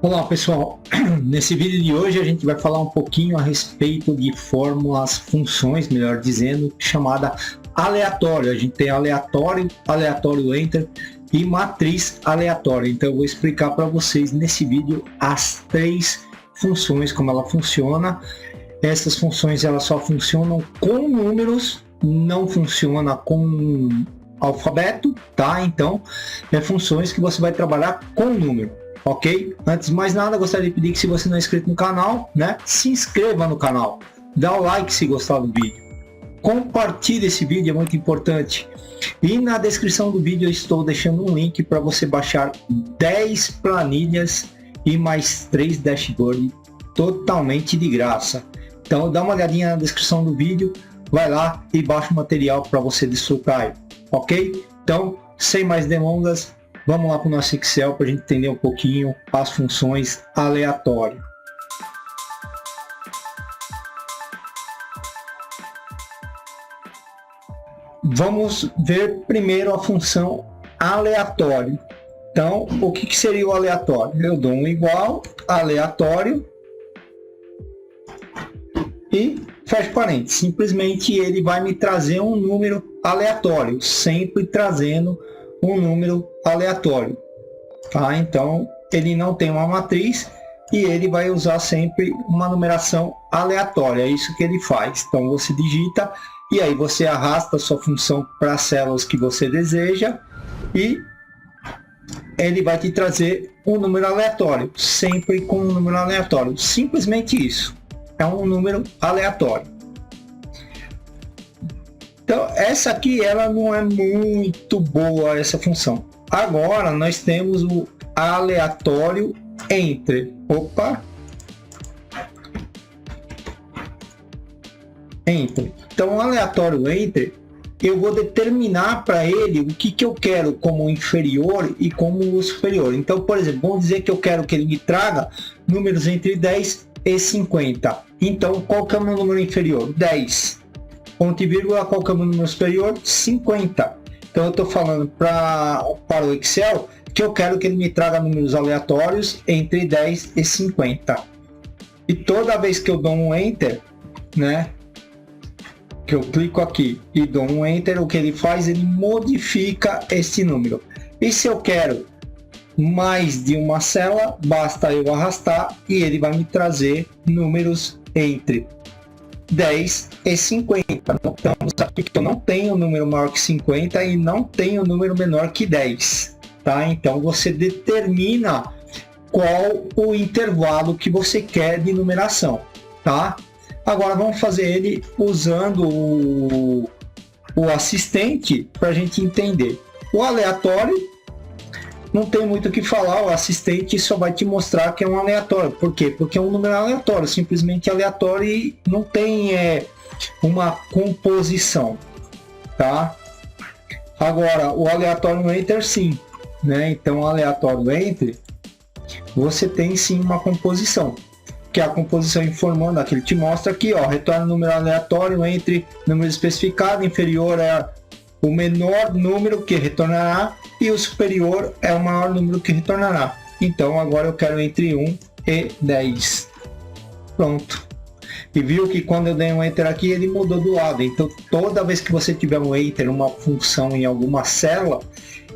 Olá pessoal, nesse vídeo de hoje a gente vai falar um pouquinho a respeito de fórmulas, funções, melhor dizendo, chamada aleatório. A gente tem aleatório, aleatório enter e matriz aleatória. Então eu vou explicar para vocês nesse vídeo as três funções, como ela funciona. Essas funções elas só funcionam com números, não funciona com alfabeto, tá? Então funções que você vai trabalhar com número. Ok? Antes de mais nada, gostaria de pedir que, se você não é inscrito no canal, né, se inscreva no canal, dá o like se gostar do vídeo, compartilhe esse vídeo, é muito importante. E na descrição do vídeo eu estou deixando um link para você baixar 10 planilhas e mais 3 dashboards totalmente de graça. Então dá uma olhadinha na descrição do vídeo, vai lá e baixa o material para você desfrutar, ok? Então, sem mais delongas, vamos lá para o nosso Excel para a gente entender um pouquinho as funções aleatórias. Vamos ver primeiro a função aleatório. Então, o que seria o aleatório? Eu dou um igual, aleatório, e fecho parênteses. Simplesmente ele vai me trazer um número aleatório, sempre trazendo um número aleatório, tá? Então ele não tem uma matriz e ele vai usar sempre uma numeração aleatória, é isso que ele faz. Então você digita e aí você arrasta a sua função para as células que você deseja e ele vai te trazer um número aleatório, sempre com um número aleatório, simplesmente isso, é um número aleatório. Então essa aqui ela não é muito boa, essa função. Agora nós temos o aleatório entre. Entre. Então o aleatório entre, eu vou determinar para ele o que eu quero como inferior e como superior. Então, por exemplo, vamos dizer que eu quero que ele me traga números entre 10 e 50. Então qual que é o meu número inferior? 10. Ponto e vírgula, qual que é o número superior? 50. Então eu estou falando para o Excel que eu quero que ele me traga números aleatórios entre 10 e 50. E toda vez que eu dou um Enter, né, que eu clico aqui e dou um Enter, o que ele faz? Ele modifica esse número. E se eu quero mais de uma célula, basta eu arrastar e ele vai me trazer números entre 10 e 50. Notamos aqui que eu não tenho número maior que 50 e não tenho número menor que 10, tá? Então você determina qual o intervalo que você quer de numeração, tá? Agora vamos fazer ele usando o assistente para a gente entender. O aleatório não tem muito o que falar, o assistente só vai te mostrar que é um aleatório. Por quê? Porque é um número aleatório, simplesmente aleatório e não tem uma composição, tá? Agora, o aleatório enter sim, né? Então, o aleatório entre, você tem sim uma composição, que é a composição informando, aqui ele te mostra aqui, ó, retorna número aleatório entre número especificado, inferior é o menor número que retornará e o superior é o maior número que retornará. Então agora eu quero entre 1 e 10. Pronto. E viu que quando eu dei um Enter aqui, ele mudou do lado. Então toda vez que você tiver um Enter, uma função em alguma célula,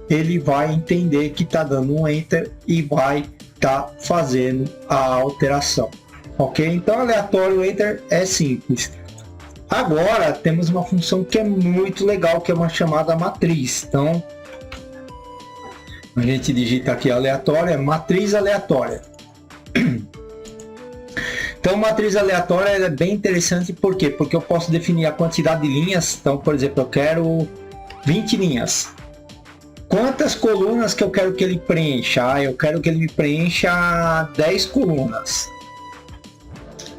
ele vai entender que está dando um Enter e vai estar fazendo a alteração. Ok? Então aleatório Enter é simples. Agora temos uma função que é muito legal, que é uma chamada matriz. Então a gente digita aqui aleatória, é matriz aleatória. Então matriz aleatória é bem interessante, por quê? Porque eu posso definir a quantidade de linhas. Então, por exemplo, eu quero 20 linhas. Quantas colunas que eu quero que ele preencha? Eu quero que ele me preencha 10 colunas.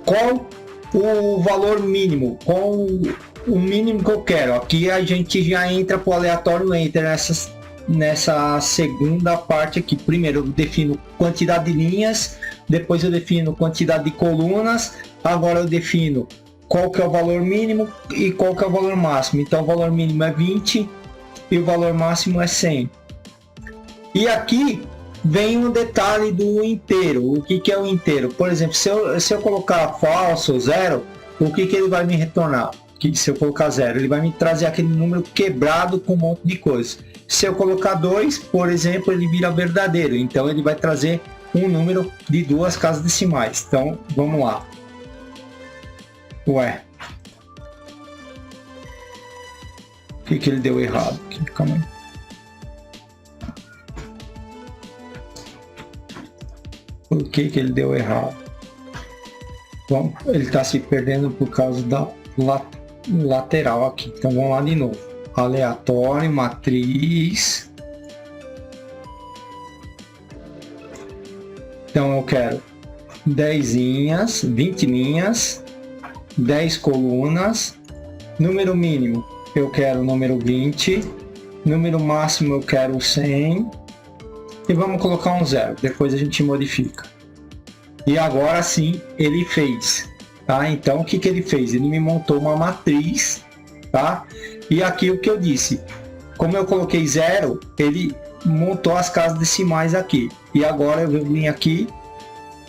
Qual o valor mínimo? Qual o mínimo que eu quero? Aqui a gente já entra para o aleatório enter nessa segunda parte aqui. Primeiro eu defino quantidade de linhas, depois eu defino quantidade de colunas, agora eu defino qual que é o valor mínimo e qual que é o valor máximo. Então o valor mínimo é 20 e o valor máximo é 100. E aqui vem um detalhe do inteiro. O que é o inteiro? Por exemplo, se eu colocar falso, zero, o que ele vai me retornar? Que se eu colocar zero, ele vai me trazer aquele número quebrado com um monte de coisa. Se eu colocar 2, por exemplo, ele vira verdadeiro. Então ele vai trazer um número de 2 casas decimais. Então vamos lá. Ué. O que ele deu errado? Calma aí. Por que ele deu errado? Bom, ele está se perdendo por causa da lateral aqui. Então vamos lá de novo. Aleatório, matriz. Então eu quero 10 linhas, 20 linhas, 10 colunas. Número mínimo eu quero o número 20. Número máximo eu quero 100. E vamos colocar um zero, depois a gente modifica. E agora sim ele fez, tá? Então o que ele fez? Ele me montou uma matriz, tá? E aqui o que eu disse, como eu coloquei zero, ele montou as casas decimais aqui. E agora eu vim aqui,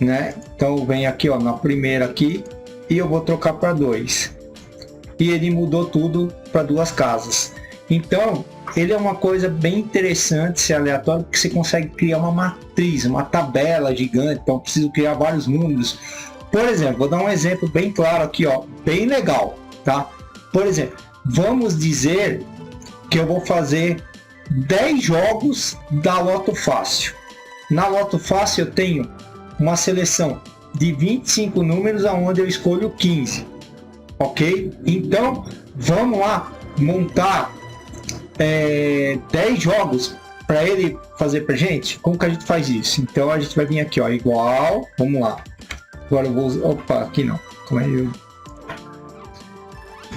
né? Então eu venho aqui, ó, na primeira aqui, e eu vou trocar para 2. E ele mudou tudo para 2 casas. Então ele é uma coisa bem interessante ser aleatório, porque você consegue criar uma matriz, uma tabela gigante. Então eu preciso criar vários números. Por exemplo, vou dar um exemplo bem claro aqui, ó, bem legal, tá? Por exemplo, vamos dizer que eu vou fazer 10 jogos da Loto Fácil. Na Loto Fácil eu tenho uma seleção de 25 números, aonde eu escolho 15, ok? Então vamos lá montar 10 jogos para ele fazer pra gente. Como que a gente faz isso? Então a gente vai vir aqui, ó, igual, vamos lá. Agora eu vou, opa, aqui não, como é eu?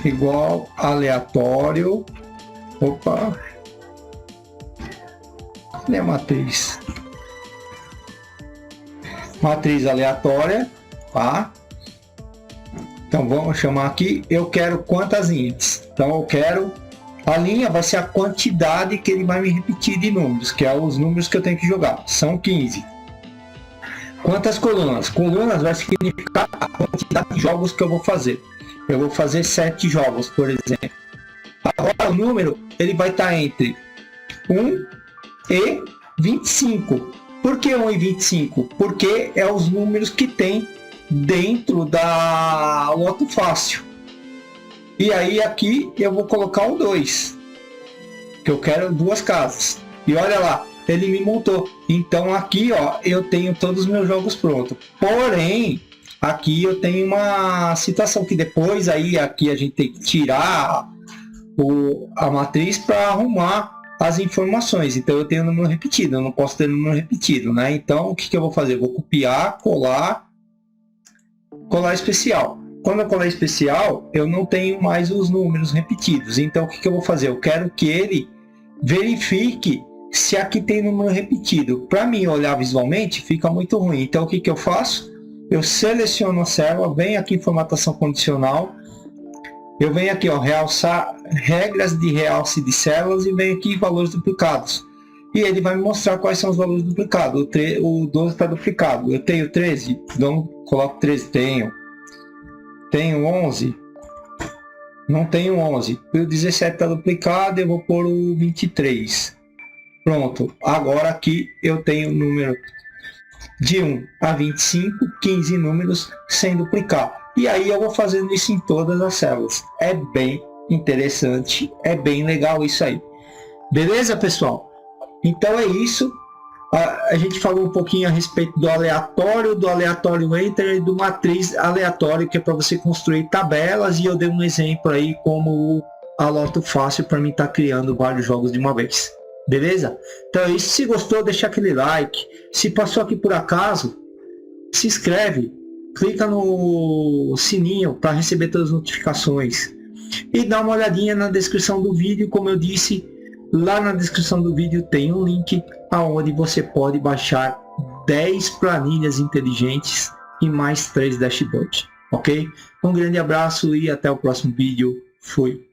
Igual, aleatório, opa, cadê a matriz? Matriz aleatória, tá? Então vamos chamar aqui, eu quero quantas linhas? Então eu quero, a linha vai ser a quantidade que ele vai me repetir de números, que é os números que eu tenho que jogar, são 15. Quantas colunas? Colunas vai significar a quantidade de jogos que eu vou fazer. Eu vou fazer 7 jogos, por exemplo. Agora o número, ele vai estar entre 1 e 25. Por que 1 e 25? Porque é os números que tem dentro da Loto Fácil. E aí aqui eu vou colocar o 2, que eu quero 2 casas. E olha lá, ele me montou. Então aqui, ó, eu tenho todos os meus jogos prontos. Porém, aqui eu tenho uma situação que depois aí aqui a gente tem que tirar a matriz para arrumar as informações. Então eu tenho número repetido, eu não posso ter número repetido, né? Então o que eu vou fazer? Eu vou copiar, colar especial. Quando eu colar especial, eu não tenho mais os números repetidos. Então o que eu vou fazer? Eu quero que ele verifique se aqui tem número repetido. Para mim olhar visualmente fica muito ruim. Então o que eu faço? Eu seleciono a célula, venho aqui em formatação condicional, eu venho aqui, ó, realçar regras de realce de células e venho aqui valores duplicados. E ele vai me mostrar quais são os valores duplicados. O 12 está duplicado. Eu tenho 13, então coloco 13, tenho 11, não tenho 11. O 17 está duplicado, eu vou pôr o 23. Pronto, agora aqui eu tenho o número de 1 a 25, 15 números sem duplicar. E aí eu vou fazendo isso em todas as células. É bem interessante, é bem legal isso aí. Beleza, pessoal? Então é isso. A gente falou um pouquinho a respeito do aleatório enter e do matriz aleatório, que é para você construir tabelas, e eu dei um exemplo aí como a Loto Fácil para mim estar criando vários jogos de uma vez. Beleza? Então é isso. Se gostou, deixa aquele like. Se passou aqui por acaso, se inscreve, clica no sininho para receber todas as notificações e dá uma olhadinha na descrição do vídeo. Como eu disse, lá na descrição do vídeo tem um link aonde você pode baixar 10 planilhas inteligentes e mais 3 dashboards, ok? Um grande abraço e até o próximo vídeo. Fui!